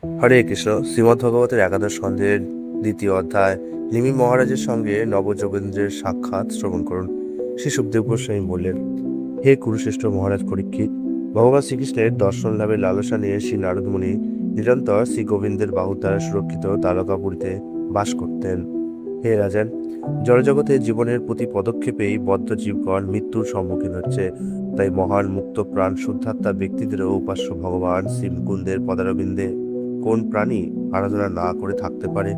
হরে কৃষ্ণ। শ্রীমদ্ভগবতের একাদশ স্কন্ধের দ্বিতীয় অধ্যায় নিমি মহারাজের সঙ্গে নবযোগেন্দ্রের সাক্ষাৎ শ্রবণ করুন। শ্রী সুখদেব গোস্বামী বললেন, হে কুরুশ্রেষ্ঠ মহারাজ পরীক্ষিত, ভগবান শ্রীকৃষ্ণের দর্শন লাভের লালসা নিয়ে শ্রী নারদমুনি নিরন্তর শ্রী গোবিন্দের বাহু দ্বারা সুরক্ষিত তারকাপুরীতে বাস করতেন। হে রাজন, জড়জগতে জীবনের প্রতি পদক্ষেপেই বদ্ধ জীবগণ মৃত্যুর সম্মুখীন হচ্ছে। তাই মহান মুক্ত প্রাণ শুদ্ধাত্মা ব্যক্তিদেরও উপাস্য ভগবান শ্রী মুকুন্দের পদারবিন্দে কোন প্রাণী আরাধনা না করে থাকতে পারে?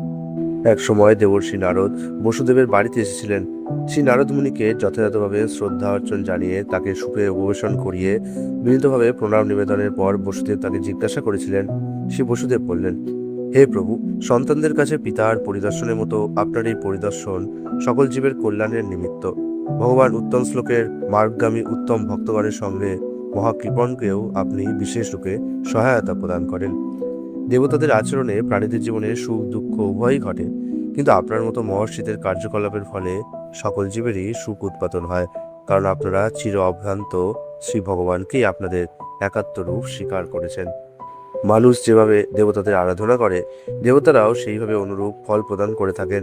এক সময় দেবর্ষি নারদ বসুদেবের বাড়িতে এসেছিলেন। শ্রী নারদ মুনিকে যথাযথভাবে শ্রদ্ধা অর্চন জানিয়ে তাকে সুখে উপবেশন করিয়ে বিনীতভাবে প্রণাম নিবেদনের পর বসুদেব তাকে জিজ্ঞাসা করেছিলেন। শ্রী বসুদেব বললেন, হে প্রভু, সন্তানদের কাছে পিতার পরিদর্শনের মতো আপনার এই পরিদর্শন সকল জীবের কল্যাণের নিমিত্ত। ভগবান উত্তম শ্লোকের মার্গগামী উত্তম ভক্তগণের সঙ্গে মহাকৃপণকেও আপনি বিশেষ রূপে সহায়তা প্রদান করেন। দেবতাদের আচরণে প্রাণীদের জীবনে সুখ দুঃখ উভয়ই ঘটে, কিন্তু আপনার মতো মহর্ষিদের কার্যকলাপের ফলে সকল জীবেরই সুখ উৎপাদন হয়, কারণ আপনারা চির অভ্রান্ত শ্রী ভগবানকেই আপনাদের একাত্ম রূপ স্বীকার করেছেন। মানুষ যেভাবে দেবতাদের আরাধনা করে, দেবতারাও সেইভাবে অনুরূপ ফল প্রদান করে থাকেন।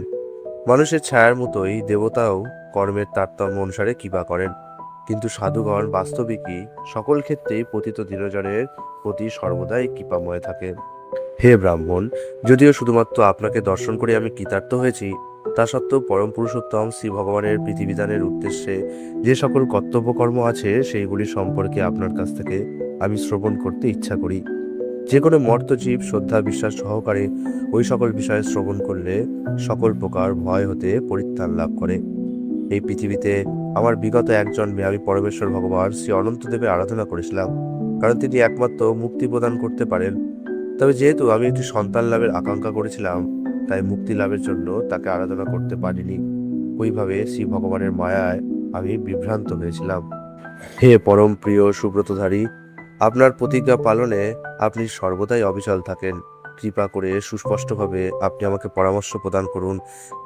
মানুষের ছায়ার মতোই দেবতাও কর্মের তারতম্য অনুসারে কৃপা করেন, কিন্তু সাধুগণ বাস্তবিকই সকল ক্ষেত্রেই পতিত দীনজনের প্রতি সর্বদাই কৃপাময় থাকেন। হে ব্রাহ্মণ, যদিও শুধুমাত্র আপনাকে দর্শন করে আমি কৃতার্থ হয়েছি, তা সত্ত্বেও পরম পুরুষোত্তম শ্রী ভগবানের পৃথিবীদানের উদ্দেশ্যে যে সকল কর্তব্যকর্ম আছে সেইগুলি সম্পর্কে আপনার কাছ থেকে আমি শ্রবণ করতে ইচ্ছা করি। যে কোনো মর্তজীব শ্রদ্ধা বিশ্বাস সহকারে ওই সকল বিষয়ে শ্রবণ করলে সকল প্রকার ভয় হতে পরিত্রাণ লাভ করে। এই পৃথিবীতে আমার বিগত এক জন্মে আমি পরমেশ্বর ভগবান শ্রী অনন্তদেবের আরাধনা করেছিলাম, কারণ তিনি একমাত্র মুক্তি প্রদান করতে পারেন। তবে যেহেতু আমি একটি সন্তান লাভের আকাঙ্ক্ষা করেছিলাম, তাই মুক্তি লাভের জন্য তাকে আরাধনা করতে পারিনি। ওইভাবে শ্রী ভগবানের মায়ায় আমি বিভ্রান্ত হয়েছিলাম। হে পরম প্রিয় সুব্রতধারী, আপনার প্রতিজ্ঞা পালনে আপনি সর্বদাই অবিচল থাকেন। কৃপা করে সুস্পষ্টভাবে আপনি আমাকে পরামর্শ প্রদান করুন,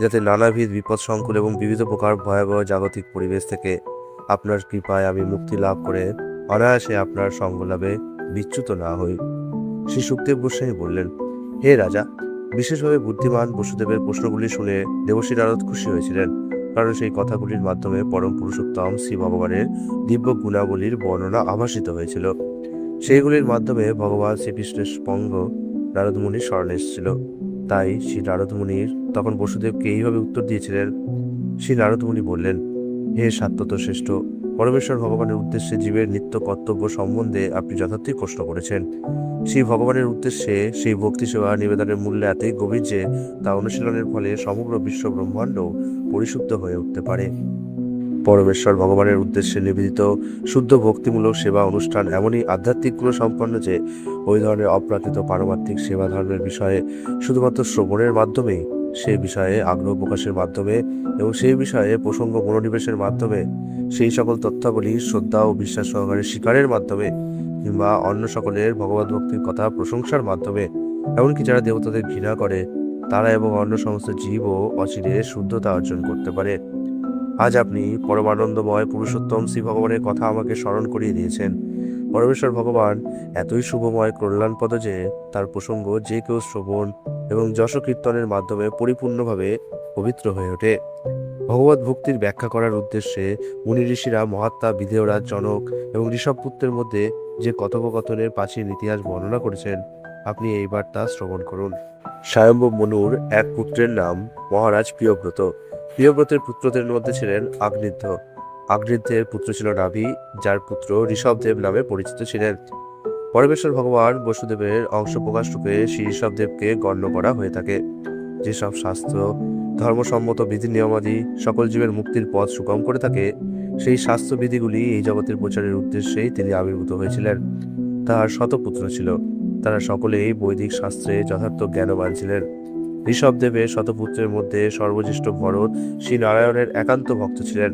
যাতে নানাবিধ বিপদ সংকুল এবং বিবিধ প্রকার ভয়াবহ জাগতিক পরিবেশ থেকে আপনার কৃপায় আমি মুক্তি লাভ করে অনায়াসে আপনার সঙ্গ লাভে বিচ্যুত না হই। শ্রী সুখদেব গোস্বামী বললেন, হে রাজা, বিশেষভাবে বুদ্ধিমান বসুদেবের প্রশ্নগুলি শুনে দেবশ্রী নারদ খুশি হয়েছিলেন, কারণ সেই কথাগুলির মাধ্যমে পরম পুরুষোত্তম শ্রী ভগবানের দিব্য গুণাবলীর বর্ণনা আভাসিত হয়েছিল। সেইগুলির মাধ্যমে ভগবান শ্রীকৃষ্ণের স্পঙ্গ নারদমুনির স্মরণে এসেছিল। তাই শ্রী নারদমুনির তখন বসুদেবকে এইভাবে উত্তর দিয়েছিলেন। শ্রী নারদমুনি বললেন, হে সাত্বত শ্রেষ্ঠ, পরমেশ্বর ভগবানের উদ্দেশ্যে জীবের নিত্য কর্তব্য সম্বন্ধে আপনি যথার্থই প্রশ্ন করেছেন। সেই ভগবানের উদ্দেশ্যে সেই ভক্তি সেবা নিবেদনের মূল্য এতই গভীর যে তা অনুশীলনের ফলে সমগ্র বিশ্ব ব্রহ্মাণ্ড পরিশুদ্ধ হয়ে উঠতে পারে। পরমেশ্বর ভগবানের উদ্দেশ্যে নিবেদিত শুদ্ধ ভক্তিমূলক সেবা অনুষ্ঠান এমনই আধ্যাত্মিক গুণ সম্পন্ন যে ওই ধরনের অপ্রাকৃত পারমার্থিক সেবা ধর্মের বিষয়ে শুধুমাত্র শ্রবণের মাধ্যমেই, সেই বিষয়ে আগ্রহ প্রকাশের মাধ্যমে এবং সেই বিষয়ে প্রসঙ্গ মনোনিবেশের মাধ্যমে, সেই সকল তথ্যাবলী শ্রদ্ধা ও বিশ্বাস সহকারে স্বীকারের মাধ্যমে, কিংবা অন্য সকলের ভগবত ভক্তির কথা প্রশংসার মাধ্যমে, এমনকি যারা দেবতাদের ঘৃণা করে তারা এবং অন্য সমস্ত জীবও অচিরে শুদ্ধতা অর্জন করতে পারে। আজ আপনি পরমানন্দময় পুরুষোত্তম শ্রী ভগবানের কথা আমাকে স্মরণ করিয়ে দিয়েছেন। পরমেশ্বর ভগবান এতই শুভময় কল্যাণপদ যে তার প্রসঙ্গ যে কেউ শ্রবণ এবং যশ কীর্তনের মাধ্যমে পরিপূর্ণভাবে পবিত্র হয়ে ওঠে। ভগবত ভক্তির ব্যাখ্যা করার উদ্দেশ্যে মুনি ঋষিরা মহাত্মা বিধেয়রাজ জনক এবং ঋষভপুত্রের মধ্যে যে কথোপকথনের প্রাচীন ইতিহাস বর্ণনা করেছেন, আপনি এইবার তা শ্রবণ করুন। স্বয়ম্ভব মনুর এক পুত্রের নাম মহারাজ প্রিয়ব্রত। প্রিয়ব্রতের পুত্রদের মধ্যে ছিলেন আগ্নিধ্ব। আগ্নিধ্বের পুত্র ছিল নাভি, যার পুত্র ঋষভদেব নামে পরিচিত ছিলেন। পরমেশ্বর ভগবান বসুদেবের অংশ প্রকাশ রূপে শ্রী ঋষভদেবকে গণ্য করা হয়ে থাকে। যেসব শাস্ত্র ধর্মসম্মত বিধি নিয়মাদি সকল জীবের মুক্তির পথ সুগম করে থাকে, সেই শাস্ত্রবিধিগুলি এই জগতের প্রচারের উদ্দেশ্যেই তিনি আবির্ভূত হয়েছিলেন। তার শতপুত্র ছিল, তারা সকলেই বৈদিক শাস্ত্রে যথার্থ জ্ঞানবান ছিলেন। ঋষভদেবের শতপুত্রের মধ্যে সর্বজ্যেষ্ঠ ভরত শ্রী নারায়ণের একান্ত ভক্ত ছিলেন।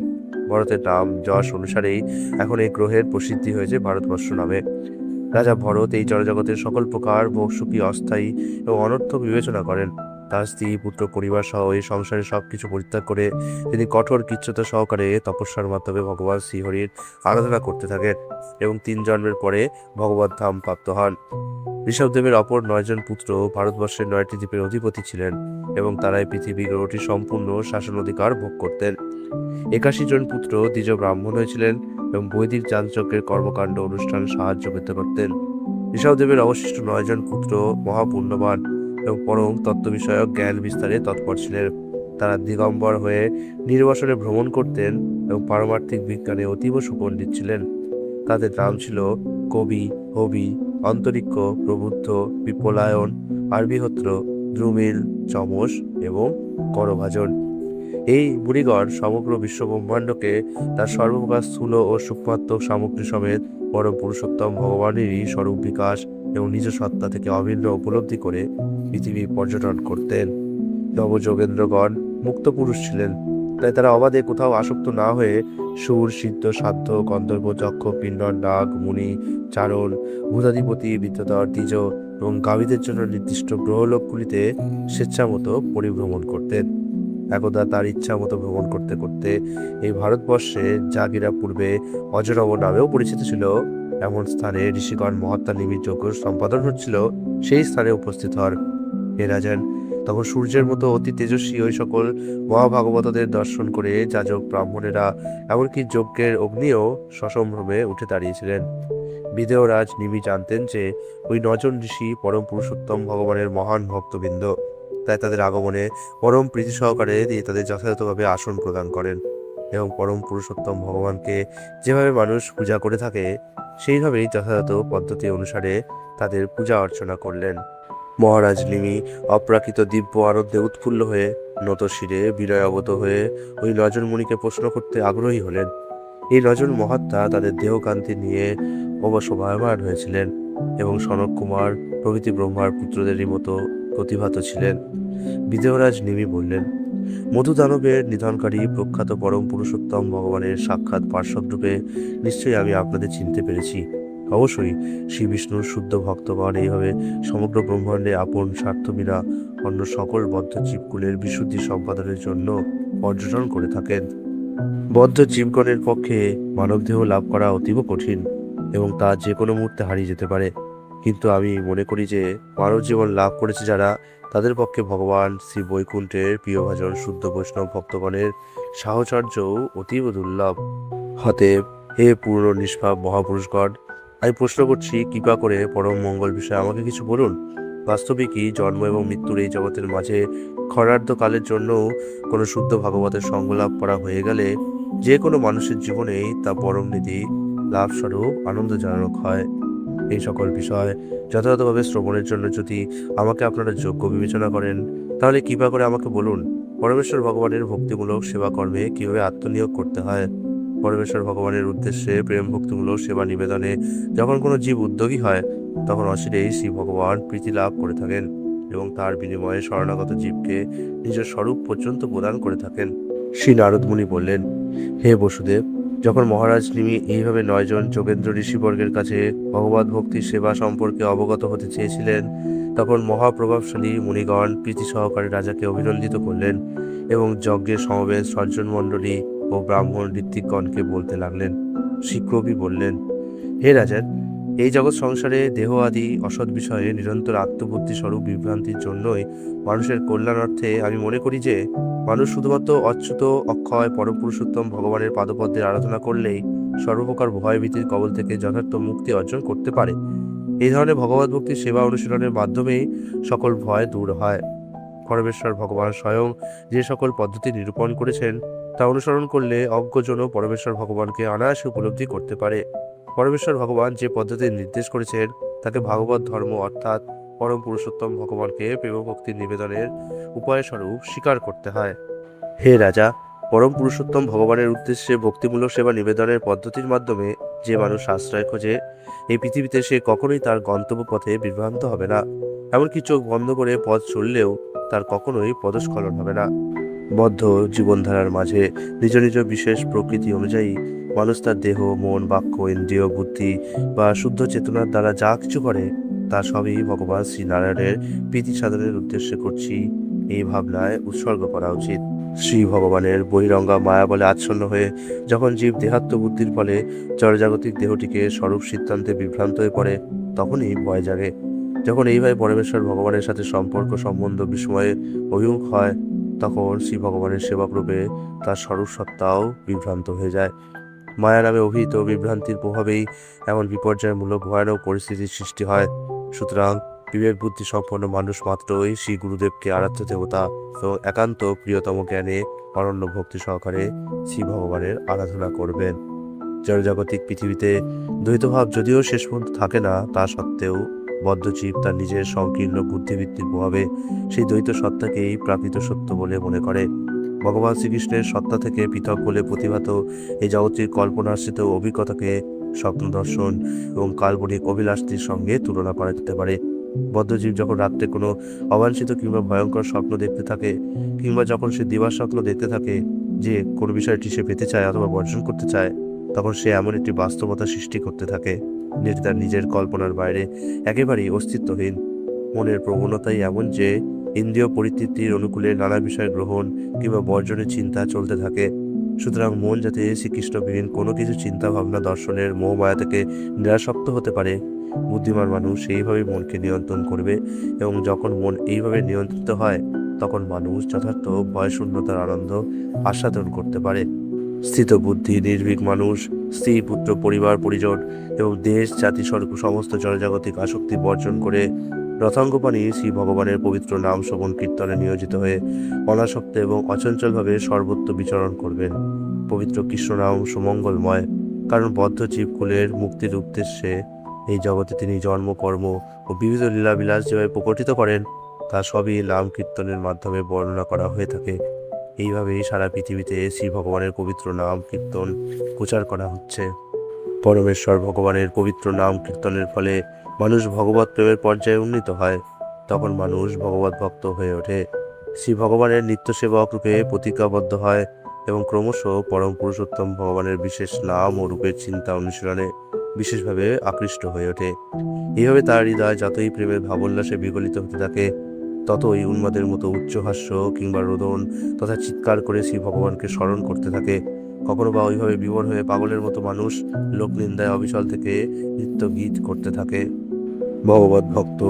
ভরতের নাম যশ অনুসারেই এখন এই গ্রহের প্রসিদ্ধি হয়েছে ভারতবর্ষ নামে। রাজা ভরত এই জড়জগতের সকল প্রকার ভোগসুখী অস্থায়ী এবং অনর্থক বিবেচনা করেন। তার স্ত্রী পুত্র পরিবার সহ এই সংসারে সবকিছু পরিত্যাগ করে তিনি কঠোর কৃচ্ছ্রতা সহকারে তপস্যার মাধ্যমে ভগবান শ্রীহরির আরাধনা করতে থাকেন এবং 3 জন্মের পরে ভগবত ধাম প্রাপ্ত হন। ঋষভদেবের অপর 9জন পুত্র ভারতবর্ষের 9টি দ্বীপের অধিপতি ছিলেন এবং তারাই পৃথিবীর 8টি সম্পূর্ণ শাসন অধিকার ভোগ করতেন। 81 জন পুত্র দ্বিজ ব্রাহ্মণ হয়েছিলেন এবং বৈদিক যাগযজ্ঞের কর্মকাণ্ড অনুষ্ঠান সাহায্য পেতে করতেন। ঋষভদেবের অবশিষ্ট 9জন পুত্র মহাপুণ্যবান এবং পরম তত্ত্ব বিষয়ক জ্ঞান বিস্তারে তৎপর ছিলেন। তারা দিগম্বর হয়ে নির্বাসনে ভ্রমণ করতেন এবং পারমার্থিক বিজ্ঞানে অতীব সুপণ্ডিত ছিলেন। তাদের নাম ছিল কবি, হবি, অন্তরিক্ষ, প্রবুদ্ধ, বিপলায়ন, আরবিহোত্র, দ্রুমিল, চমস এবং করভাজন। এই বুড়িগণ সমগ্র বিশ্বব্রহ্মাণ্ডকে তার সর্বপ্রকার স্থূল ও সূক্ষ্মাত্মক সামগ্রী সমেত পরম পুরুষোত্তম ভগবানেরই স্বরূপ বিকাশ এবং নিজ সত্তা থেকে অভিন্ন উপলব্ধি করে পৃথিবী পর্যটন করতেন। নবযোগেন্দ্রগণ মুক্ত পুরুষ ছিলেন, তাই তারা অবাধে কোথাও আসক্ত না হয়ে সুর, সিদ্ধ, সাধ্য, গন্ধর্ব, যক্ষ, কিন্নর, নাগ, মুনি, চারণ, ভূতাধিপতি, বিদ্যাধর, দ্বিজ এবং গাভীদের জন্য নির্দিষ্ট গ্রহলোকগুলিতে স্বেচ্ছামতো পরিভ্রমণ করতেন। একদা তার ইচ্ছা মতো ভ্রমণ করতে করতে এই ভারতবর্ষে জাগিরা পূর্বে অজরব নামেও পরিচিত ছিল এমন স্থানে ঋষিগণ মহাত্মা নিমিত যজ্ঞ সম্পাদন হচ্ছিল, সেই স্থানে উপস্থিত হন। হে রাজন, তখন সূর্যের মতো অতি তেজস্বী ওই সকল মহাভাগবতদের দর্শন করে যাজক ব্রাহ্মণেরা এমনকি যজ্ঞের অগ্নিও সসম্ভ্রমে উঠে দাঁড়িয়েছিলেন। বিদেহরাজ নিমি জানতেন যে ওই 9জন ঋষি পরম পুরুষোত্তম ভগবানের মহান ভক্তবৃন্দ, তাই তাদের আগমনে পরম প্রীতি সহকারে দিয়ে তাদের যথাযথভাবে আসন প্রদান করেন এবং পরম পুরুষোত্তম ভগবানকে যেভাবে মানুষ পূজা করে থাকে সেইভাবেই যথাযথ পদ্ধতি অনুসারে তাদের পূজা অর্চনা করলেন। মহারাজ নিমি অপ্রাকৃত দিব্য আনন্দে উৎফুল্ল হয়ে নত শিরে বিনয়াগত হয়ে ওই 9জন মুনিকে প্রশ্ন করতে আগ্রহী হলেন। এই 9জন মহাত্মা তাদের দেহকান্তি নিয়ে অবশোভায়মান হয়েছিলেন এবং সনক কুমার প্রভৃতি ব্রহ্মার পুত্রদেরই মতো প্রতিভাত ছিলেন। বিদেহরাজ নিমি বললেন, মধুদানবের নিধনকারী প্রখ্যাত পরম পুরুষোত্তম ভগবানের সাক্ষাৎ পার্শ্বদ রূপে নিশ্চয়ই আমি আপনাদের চিনতে পেরেছি। অবশ্যই শ্রী বিষ্ণুর শুদ্ধ ভক্তগণ এইভাবে সমগ্র ব্রহ্মাণ্ডে আপন স্বার্থ বিনা অন্য সকল বদ্ধ জীবকুলের বিশুদ্ধি সম্পাদনের জন্য পর্যটন করে থাকেন। বদ্ধ জীবগণের পক্ষে মানবদেহ লাভ করা অতীব কঠিন এবং তা যে কোনো মুহূর্তে হারিয়ে যেতে পারে, কিন্তু আমি মনে করি যে মানব জীবন লাভ করেছে যারা, তাদের পক্ষে ভগবান শ্রী বৈকুণ্ঠের প্রিয়ভাজন শুদ্ধ বৈষ্ণব ভক্তগণের সাহচর্যও অতীব দুর্লভ। অতএব হে পূর্ণ নিষ্পাপ মহাপুরুষগণ, আমি প্রশ্ন করছি, কৃপা করে পরম মঙ্গল বিষয়ে আমাকে কিছু বলুন। বাস্তবিকই জন্ম এবং মৃত্যুর এই জগতের মাঝে ক্ষণার্ধকালের জন্যও কোনো শুদ্ধ ভাগবতের সঙ্গলাভ করা হয়ে গেলে যে কোনো মানুষের জীবনেই তা পরম নিধি লাভস্বরূপ আনন্দজনক হয়। এই সকল বিষয় যথাযথভাবে শ্রবণের জন্য যদি আমাকে আপনারা যোগ্য বিবেচনা করেন, তাহলে কৃপা করে আমাকে বলুন, পরমেশ্বর ভগবানের ভক্তিমূলক সেবা কর্মে কিভাবে আত্মনিয়োগ করতে হয়। পরমেশ্বর ভগবানের উদ্দেশ্যে প্রেম ভক্তিমূলক সেবা নিবেদনে যখন কোনো জীব উদ্যোগী হয়, তখন অচিরেই শ্রী ভগবান প্রীতি লাভ করে থাকেন এবং তার বিনিময়ে শরণাগত জীবকে নিজের স্বরূপ পর্যন্ত প্রদান করে থাকেন। শ্রী নারদ মুনি বললেন, হে বসুদেব, যখন মহারাজ নিমি এইভাবে 9জন যোগেন্দ্র ঋষিবর্গের কাছে ভগবত ভক্তির সেবা সম্পর্কে অবগত হতে চেয়েছিলেন, তখন মহাপ্রভাবশালী মুনিগণ প্রীতি সহকারে রাজাকে অভিনন্দিত করলেন এবং যজ্ঞের সমাবেশ সজ্জন মণ্ডলী ও ব্রাহ্মণ ঋত্বিকগণকে বলতে লাগলেন। শ্রী কবি বললেন, হে রাজান, এই জগৎ সংসারে দেহ আদি অসৎ বিষয়ে নিরন্তর আত্মবুদ্ধি স্বরূপ বিভ্রান্তির জন্যই মানুষের কল্যাণার্থে আমি মনে করি যে মানুষ শুধুমাত্র অচ্যুত অক্ষয় পরম পুরুষোত্তম ভগবানের পাদপদ্মের আরাধনা করলেই সর্বপ্রকার ভয় ভীতির কবল থেকে যথার্থ মুক্তি অর্জন করতে পারে। এই ধরনের ভগবত ভক্তির সেবা অনুশীলনের মাধ্যমেই সকল ভয় দূর হয়। পরমেশ্বর ভগবান স্বয়ং যে সকল পদ্ধতি নিরূপণ করেছেন তা অনুসরণ করলে অজ্ঞজনও পরমেশ্বর ভগবানকে অনায়াসে উপলব্ধি করতে পারে। পরমেশ্বর ভগবান যে পদ্ধতি নির্দেশ করেছেন তাকে ভাগবত ধর্ম অর্থাৎ পরম পুরুষোত্তম ভগবানকে প্রেম ভক্তির নিবেদনের উপায় স্বরূপ স্বীকার করতে হয়। হে রাজা, পরম পুরুষোত্তম ভগবানের উদ্দেশ্যে ভক্তিমূলক সেবা নিবেদনের পদ্ধতির মাধ্যমে যে মানুষ আশ্রয় খোঁজে, এই পৃথিবীতে সে কখনোই তার গন্তব্য পথে বিভ্রান্ত হবে না। এমনকি চোখ বন্ধ করে পথ চললেও তার কখনোই পদস্খলন হবে না। বদ্ধ জীবনধারার মাঝে নিজ নিজ বিশেষ প্রকৃতি অনুযায়ী মানুষ তার দেহ, মন, বাক্য, ইন্দ্রিয়, বুদ্ধি বা শুদ্ধ চেতনার দ্বারা যা কিছু করে তা সবই ভগবান শ্রীনারায়ণের প্রীতি সাধনের উদ্দেশ্যে করছি এই ভাবনায় উৎসর্গ করা উচিত। শ্রী ভগবানের বহিরঙ্গা মায়া বলে আচ্ছন্ন হয়ে যখন জীব দেহাত্ম বুদ্ধির ফলে জড়জাগতিক দেহটিকে স্বরূপ সিদ্ধান্তে বিভ্রান্ত হয়ে পড়ে, তখনই ভয় জাগে। যখন এইভাবে পরমেশ্বর ভগবানের সাথে সম্পর্ক সম্বন্ধ বিস্ময়ে অভিমুখ হয়, তখন শ্রী ভগবানের সেবক রূপে তার স্বরূপ সত্তাও বিভ্রান্ত হয়ে যায়। মায়া নামে অভিহিত বিভ্রান্তির প্রভাবেই এমন বিপর্যয়মূলক ভয়ানক পরিস্থিতির সৃষ্টি হয়। সুতরাং বিবেক বুদ্ধি সম্পন্ন মানুষ মাত্রই শ্রী গুরুদেবকে আরাধ্য দেবতা এবং একান্ত প্রিয়তম জ্ঞানে অনন্য ভক্তি সহকারে শ্রী ভগবানের আরাধনা করবেন। জড়জাগতিক পৃথিবীতে দ্বৈতভাব যদিও শেষ পর্যন্ত থাকে না, তা সত্ত্বেও বদ্ধজীব তার নিজের সংকীর্ণ বুদ্ধিবৃত্তির প্রভাবে সেই দ্বৈত সত্তাকেই প্রাকৃত সত্য বলে মনে করে। ভগবান শ্রীকৃষ্ণের সত্তা থেকে পৃথক বলে প্রতিভাত এই জগৎটির কল্পনাশ্রিত অভিজ্ঞতাকে স্বপ্ন দর্শন এবং কাল্পনিক অভিলাষটির সঙ্গে তুলনা করা যেতে পারে। বদ্ধজীব যখন রাত্রে কোনো অবাঞ্ছিত কিংবা ভয়ঙ্কর স্বপ্ন দেখতে থাকে, কিংবা যখন সে দিবাস্বপ্ন স্বপ্ন দেখতে থাকে যে কোনো বিষয়টি সে পেতে চায় অথবা বর্জন করতে চায়, তখন সে এমন একটি বাস্তবতা সৃষ্টি করতে থাকে যেটি তার নিজের কল্পনার বাইরে, একেবারেই অস্তিত্বহীন। মনের প্রবণতাই এমন যে ইন্দ্রিয় পরিতৃপ্তির অনুকূলে নানা বিষয় গ্রহণ কিংবা বর্জনের চিন্তা চলতে থাকে। সুতরাং মন যাতে শ্রীকৃষ্ণবিহীন কোনো কিছু চিন্তা ভাবনা দর্শনের মোহমায়া থেকে নিরাসক্ত হতে পারে, বুদ্ধিমান মানুষ এইভাবে মনকে নিয়ন্ত্রণ করবে। এবং যখন মন এইভাবে নিয়ন্ত্রিত হয়, তখন মানুষ যথার্থ ভয়শূন্যতার আনন্দ আস্বাদন করতে পারে। স্থিত বুদ্ধি নির্ভীক মানুষ স্ত্রী পুত্র পরিবার পরিজন এবং দেশ জাতি স্বরূপ সমস্ত জনজাগতিক আসক্তি বর্জন করে রথাঙ্গপাণি শ্রী ভগবানের পবিত্র নাম শ্রবণ কীর্তনে নিয়োজিত হয়ে অনাসক্ত এবং অচঞ্চলভাবে সর্বত্র বিচরণ করবেন। পবিত্র কৃষ্ণ নাম সুমঙ্গলময়, কারণ বদ্ধ জীবকুলের মুক্তির উদ্দেশ্যে এই জগতে তিনি জন্ম কর্ম ও বিবিধ লীলাবিলাস যেভাবে প্রকটিত করেন, তা সবই নাম কীর্তনের মাধ্যমে বর্ণনা করা হয়ে থাকে। এইভাবেই সারা পৃথিবীতে শ্রী ভগবানের পবিত্র নাম কীর্তন প্রচার করা হচ্ছে। পরমেশ্বর ভগবানের পবিত্র নাম কীর্তনের ফলে মানুষ ভগবত প্রেমের পর্যায়ে উন্নীত হয়। তখন মানুষ ভগবত ভক্ত হয়ে ওঠে, শ্রী ভগবানের নিত্য সেবক রূপে প্রতিজ্ঞাবদ্ধ হয় এবং ক্রমশ পরম পুরুষোত্তম ভগবানের বিশেষ নাম ও রূপের চিন্তা অনুশীলনে বিশেষভাবে আকৃষ্ট হয়ে ওঠে। এইভাবে তার হৃদয় যতই প্রেমের ভাবোল্লাসে বিগলিত হতে থাকে, ততই উন্মাদের মতো উচ্চহাস্য কিংবা রোদন তথা চিৎকার করে শ্রী ভগবানকে স্মরণ করতে থাকে। কখনো বা ওইভাবে বিভোর হয়ে পাগলের মতো মানুষ লোকনিন্দায় অবিচল থেকে নৃত্য গীত করতে থাকে। ভগবত ভক্ত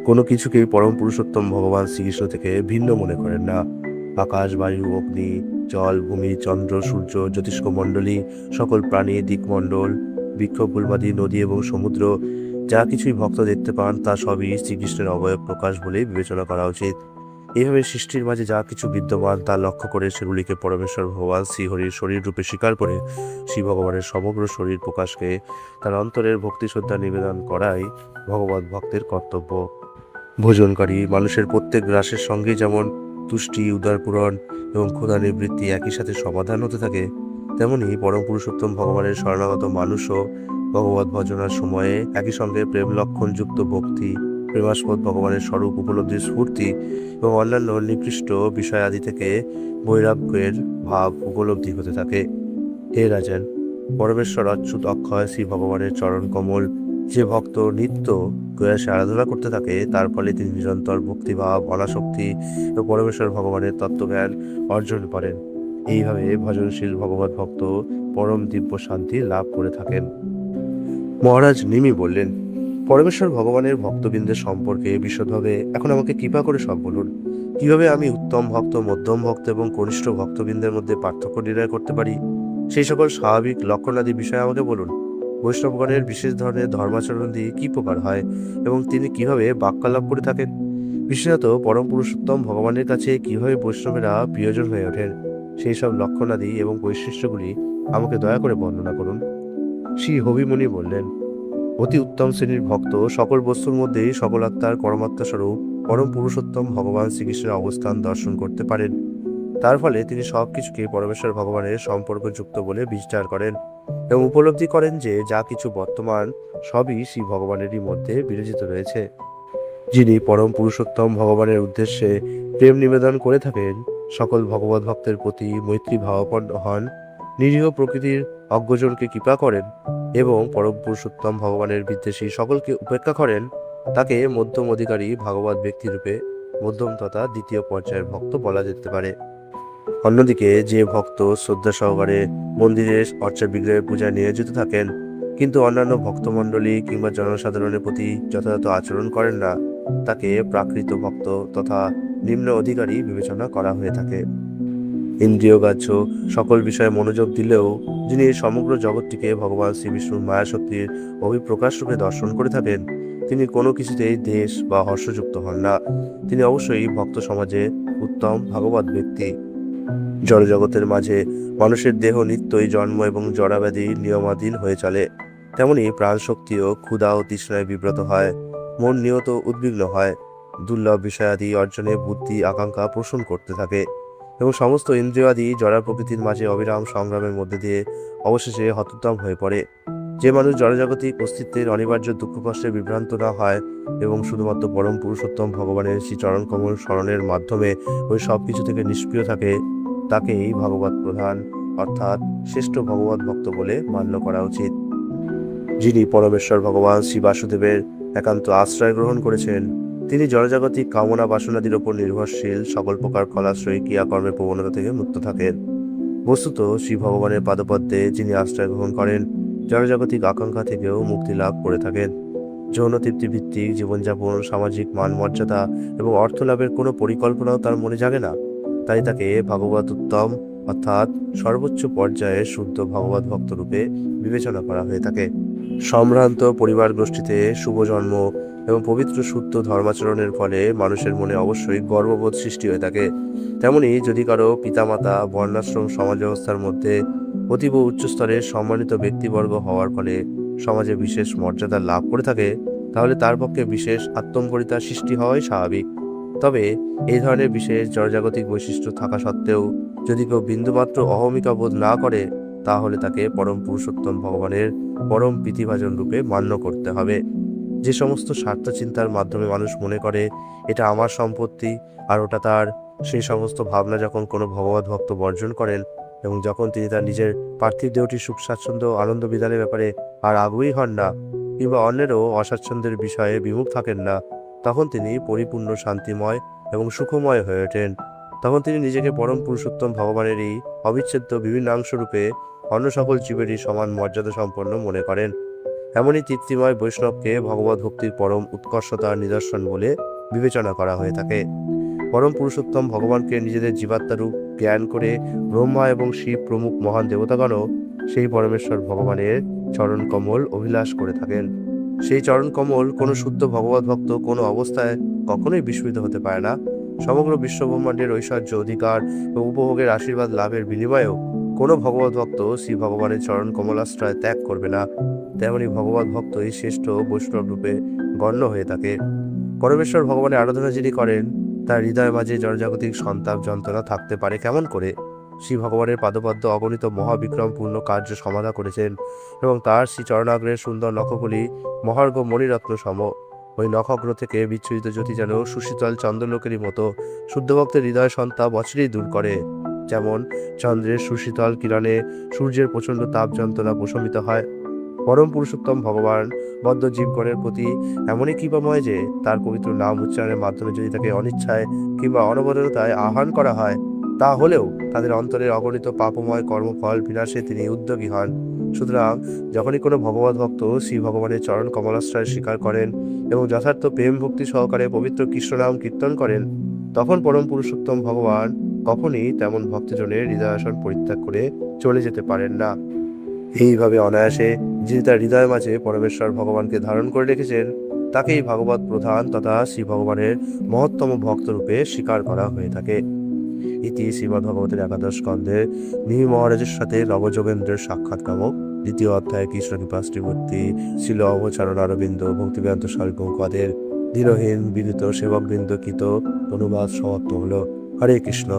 কোনো কিছুকেই পরম পুরুষোত্তম ভগবান শ্রীকৃষ্ণ থেকে ভিন্ন মনে করেন না। আকাশ বায়ু অগ্নি জল ভূমি চন্দ্র সূর্য জ্যোতিষ্ক মণ্ডলী সকল প্রাণী দিকমণ্ডল বৃক্ষ ফুলবাদী নদী এবং সমুদ্র যা কিছুই ভক্ত দেখতে পান, তা সবই শ্রীকৃষ্ণের অবয়ব প্রকাশ বলেই বিবেচনা করা উচিত। এইভাবে সৃষ্টির মাঝে যা কিছু বিদ্যমান তা লক্ষ্য করে সেগুলিকে পরমেশ্বর ভগবান শ্রীহরির শরীর রূপে স্বীকার করে শ্রী ভগবানের সমগ্র শরীর প্রকাশকে তার অন্তরের ভক্তি শ্রদ্ধা নিবেদন করাই ভগবত ভক্তের কর্তব্য। ভোজনকারী মানুষের প্রত্যেক গ্রাসের সঙ্গে যেমন তুষ্টি উদারপূরণ এবং ক্ষুধা নিবৃত্তি একই সাথে সমাধান হতে থাকে, তেমনি পরম পুরুষোত্তম ভগবানের শরণাগত মানুষও ভগবত ভজনার সময়ে একই সঙ্গে প্রেম লক্ষণযুক্ত ভক্তি প্রেমাস্পদ ভগবানের স্বরূপ উপলব্ধির স্ফূর্তি এবং অন্যান্য নিকৃষ্ট বিষয় আদি থেকে বৈরাগ্যের ভাব উপলব্ধি হতে থাকে। হে রাজন, পরমেশ্বর অচ্যুত অক্ষয় শ্রী ভগবানের চরণ কমল যে ভক্ত নিত্য প্রয়াসে আরাধনা করতে থাকে, তার ফলে তিনি নিরন্তর ভক্তিভাব অনাসক্তি ও পরমেশ্বর ভগবানের তত্ত্বজ্ঞান অর্জন করেন। এইভাবে ভজনশীল ভগবত ভক্ত পরম দিব্য শান্তি লাভ করে থাকেন। মহারাজ নিমি বললেন, পরমেশ্বর ভগবানের ভক্তবৃন্দের সম্পর্কে বিশদভাবে এখন আমাকে কৃপা করে সব বলুন। কিভাবে আমি উত্তম ভক্ত মধ্যম ভক্ত এবং কনিষ্ঠ ভক্তবৃন্দের মধ্যে পার্থক্য নির্ণয় করতে পারি, সেই সকল স্বাভাবিক লক্ষণাদি বিষয়ে আমাকে বলুন। বৈষ্ণবগণের বিশেষ ধরনের ধর্মাচরণ দিয়ে কী প্রকার হয় এবং তিনি কিভাবে বাক্যালাপ করে থাকেন, বিশেষত পরম পুরুষোত্তম ভগবানের কাছে কিভাবে বৈষ্ণবেরা প্রিয়জন হয়ে ওঠেন, সেই সব লক্ষণাদি এবং বৈশিষ্ট্যগুলি আমাকে দয়া করে বর্ণনা করুন। শ্রী হবিমুনি বললেন, অতি উত্তম শ্রেণীর ভক্ত সকল বস্তুর মধ্যেই সকল আত্মার পরমাত্মা স্বরূপ পরম পুরুষোত্তম ভগবান শ্রীকৃষ্ণের অবস্থান দর্শন করতে পারেন। তার ফলে তিনি সবকিছুকে পরমেশ্বর ভগবানের সম্পর্কযুক্ত বলে বিচার করেন এবং উপলব্ধি করেন যে যা কিছু বর্তমান সবই শ্রী ভগবানেরই মধ্যে বিরাজিত রয়েছে। যিনি পরম পুরুষোত্তম ভগবানের উদ্দেশ্যে প্রেম নিবেদন করে থাকেন, সকল ভগবত ভক্তের প্রতি মৈত্রী ভাবাপন্ন হন, নিরীহ প্রকৃতির অজ্ঞজনকে কৃপা করেন এবং পরম পুরুষোত্তম ভগবানের বিদ্বেষী সকলকে উপেক্ষা করেন, তাকে মধ্যম অধিকারী ভাগবত ব্যক্তিরূপে মধ্যম তথা দ্বিতীয় পর্যায়ের ভক্ত বলা যেতে পারে। অন্যদিকে যে ভক্ত শ্রদ্ধা সহকারে মন্দিরের অর্চা বিগ্রহের পূজায় নিয়োজিত থাকেন কিন্তু অন্যান্য ভক্তমণ্ডলী কিংবা জনসাধারণের প্রতি যথাযথ আচরণ করেন না, তাকে প্রাকৃত ভক্ত তথা নিম্ন অধিকারী বিবেচনা করা হয়ে থাকে। ইন্দ্রিয়গ্রাহ্য সকল বিষয়ে মনোযোগ দিলেও যিনি সমগ্র জগৎটিকে ভগবান শ্রীবিষ্ণুর মায়াশক্তির অভিপ্রকাশ রূপে দর্শন করে থাকেন, তিনি কোনো কিছুতেই দেশ বা হর্ষযুক্ত হন না। তিনি অবশ্যই ভক্ত সমাজে উত্তম ভাগবত ব্যক্তি। জড়জগতের মাঝে মানুষের দেহ নিত্যই জন্ম এবং জড়াব্যাধি নিয়মাধীন হয়ে চলে, তেমনি প্রাণশক্তিও ক্ষুধা ও তৃষ্ণায় বিব্রত হয়, মন নিয়ত উদ্বিগ্ন হয়, দুর্লভ বিষয়াদি অর্জনে বুদ্ধি আকাঙ্ক্ষা পোষণ করতে থাকে এবং সমস্ত ইন্দ্রিয়াদি জড়া প্রকৃতির মাঝে অবিরাম সংগ্রামের মধ্যে দিয়ে অবশেষে হতোদ্যম হয়ে পড়ে। যে মানুষ জড়জাগতিক অস্তিত্বের অনিবার্য দুঃখ কষ্টে বিভ্রান্ত না হয় এবং শুধুমাত্র পরম পুরুষোত্তম ভগবানের শ্রীচরণ কমল স্মরণের মাধ্যমে ওই সব কিছু থেকে নিষ্ক্রিয় থাকে, তাকেই ভগবত প্রধান অর্থাৎ শ্রেষ্ঠ ভগবত ভক্ত বলে মান্য করা উচিত। যিনি পরমেশ্বর ভগবান শ্রী বাসুদেবের একান্ত আশ্রয় গ্রহণ করেছেন, তিনি জড়জাগতিক কামনা বাসনাদির ওপর নির্ভরশীল সকল প্রকার ফলাশ্রয়ী ক্রিয়াকর্মের প্রবণতা থেকে মুক্ত থাকেন। বস্তুত শ্রী ভগবানের পাদপদ্মে যিনি আশ্রয় গ্রহণ করেন, জড়জাগতিক আকাঙ্ক্ষা থেকেও মুক্তি লাভ করে থাকেন। যৌন তৃপ্তি ভিত্তিক জীবনযাপন, সামাজিক মান মর্যাদা এবং অর্থ লাভের কোনো পরিকল্পনাও তার মনে জাগে না। তাই তাকে ভাগবত উত্তম অর্থাৎ সর্বোচ্চ পর্যায়ে শুদ্ধ ভগবত ভক্ত রূপে বিবেচনা করা হয়ে থাকে। সম্ভ্রান্ত পরিবার গোষ্ঠীতে শুভ জন্ম এবং পবিত্র শুদ্ধ ধর্মাচরণের ফলে মানুষের মনে অবশ্যই গর্ববোধ সৃষ্টি হয়ে থাকে। তেমনি যদি কারো পিতামাতা বর্ণাশ্রম সমাজ ব্যবস্থার মধ্যে অতীব উচ্চস্তরের সম্মানিত ব্যক্তিবর্গ হওয়ার ফলে সমাজে বিশেষ মর্যাদা লাভ করে থাকে, তাহলে তার পক্ষে বিশেষ আত্মম্পরিতার সৃষ্টি হওয়াই স্বাভাবিক। তবে এই ধরনের বিশেষ জড়জাগতিক বৈশিষ্ট্য থাকা সত্ত্বেও যদি কেউ বিন্দুমাত্র অহমিকা বোধ না করে, তাহলে তাকে পরম পুরুষোত্তম ভগবানের পরম প্রীতিভাজন রূপে মান্য করতে হবে। যে সমস্ত স্বার্থ চিন্তার মাধ্যমে মানুষ মনে করে এটা আমার সম্পত্তি আর ওটা তার, সেই সমস্ত ভাবনা যখন কোনো ভগবত ভক্ত বর্জন করেন এবং যখন তিনি তার নিজের পার্থিব দেহটির সুখ স্বাচ্ছন্দ্য আনন্দ বিধানের ব্যাপারে আর আগ্রহী হন না কিংবা অন্যেরও অস্বাচ্ছন্দ্যের বিষয়ে বিমুখ থাকেন না, তখন তিনি পরিপূর্ণ শান্তিময় এবং সুখময় হয়ে ওঠেন। তখন তিনি নিজেকে পরম পুরুষোত্তম ভগবানেরই অবিচ্ছেদ্য বিভিন্নাংশ রূপে অন্য সকল জীবেরই সমান মর্যাদা সম্পন্ন মনে করেন। এমনই তৃপ্তিময় বৈষ্ণবকে ভগবত ভক্তির পরম উৎকর্ষতার নিদর্শন বলে বিবেচনা করা হয়ে থাকে। পরম পুরুষোত্তম ভগবানকে নিজেদের জীবাত্মারূপ জ্ঞান করে ব্রহ্মা এবং শিব প্রমুখ মহান দেবতাগণও সেই পরমেশ্বর ভগবানের চরণ কমল অভিলাষ করে থাকেন। সেই চরণ কমল কোনো শুদ্ধ ভগবত ভক্ত কোনো অবস্থায় কখনোই বিস্মৃত হতে পারে না। সমগ্র বিশ্বব্রহ্মাণ্ডের ঐশ্বর্য অধিকার ও উপভোগের আশীর্বাদ লাভের বিনিময়েও কোনো ভগবত ভক্ত শ্রী ভগবানের চরণ কমলাশ্রয় ত্যাগ করবে না। তেমনি ভগবত ভক্তই শ্রেষ্ঠ বৈষ্ণব রূপে গণ্য হয়ে থাকে। পরমেশ্বর ভগবানের আরাধনা যিনি করেন, তার হৃদয় মাঝে জড়জাগতিক সন্তাপ যন্ত্রণা থাকতে পারে কেমন করে? শ্রী ভগবানের পাদপদ্ম অগণিত মহাবিক্রমপূর্ণ কার্য সমাধা করেছেন এবং তার শ্রী চরণাগ্রের সুন্দর নখগুলি মহার্ঘ মণিরত্ন সম। ওই নখগ্র থেকে বিচ্ছুরিত জ্যোতি যেন সুশীতল চন্দ্রলোকেরই মতো শুদ্ধ ভক্তের হৃদয় সন্তাপ অচিরেই দূর করে। যেমন চন্দ্রের সুশীতল কিরণে সূর্যের প্রচণ্ড তাপ যন্ত্রণা প্রশমিত হয়, পরম পুরুষোত্তম ভগবান বদ্ধ জীবগণের প্রতি এমনই কৃপাময় যে তার পবিত্র নাম উচ্চারণের মাধ্যমে যদি তাকে অনিচ্ছায় কিংবা অনবরততায় আহ্বান করা হয়, তা হলেও তাদের অন্তরের অগণিত পাপময় কর্মফল বিনাশে তিনি উদ্যোগী হন। সুতরাং যখনই কোনো ভগবত ভক্ত শ্রী ভগবানের চরণ কমলাশ্রয় স্বীকার করেন এবং যথার্থ প্রেম ভক্তি সহকারে পবিত্র কৃষ্ণনাম কীর্তন করেন, তখন পরম পুরুষোত্তম ভগবান কখনই তেমন ভক্তজনের হৃদয়াসন পরিত্যাগ করে চলে যেতে পারেন না। এইভাবে অনায়াসে যিনি তার হৃদয় মাঝে পরমেশ্বর ভগবানকে ধারণ করে রেখেছেন, তাকেই ভাগবত প্রধান তথা শ্রী ভগবানের মহত্তম ভক্তরূপে স্বীকার করা হয়ে থাকে। ইতি শ্রীমদ্ ভগবতের একাদশ স্কন্ধে মিহি মহারাজের সাথে নবযোগেন্দ্রের সাক্ষাৎকামক দ্বিতীয় অধ্যায় কৃষ্ণ কৃপা শ্রীমূর্তি শিল অবচারণ অরবিন্দ ভক্তিবেদান্ত স্বামী প্রভুপাদের দীনহীন বিদিত সেবকবৃন্দ কৃত অনুবাদ সমাপ্ত হল। হরে কৃষ্ণ।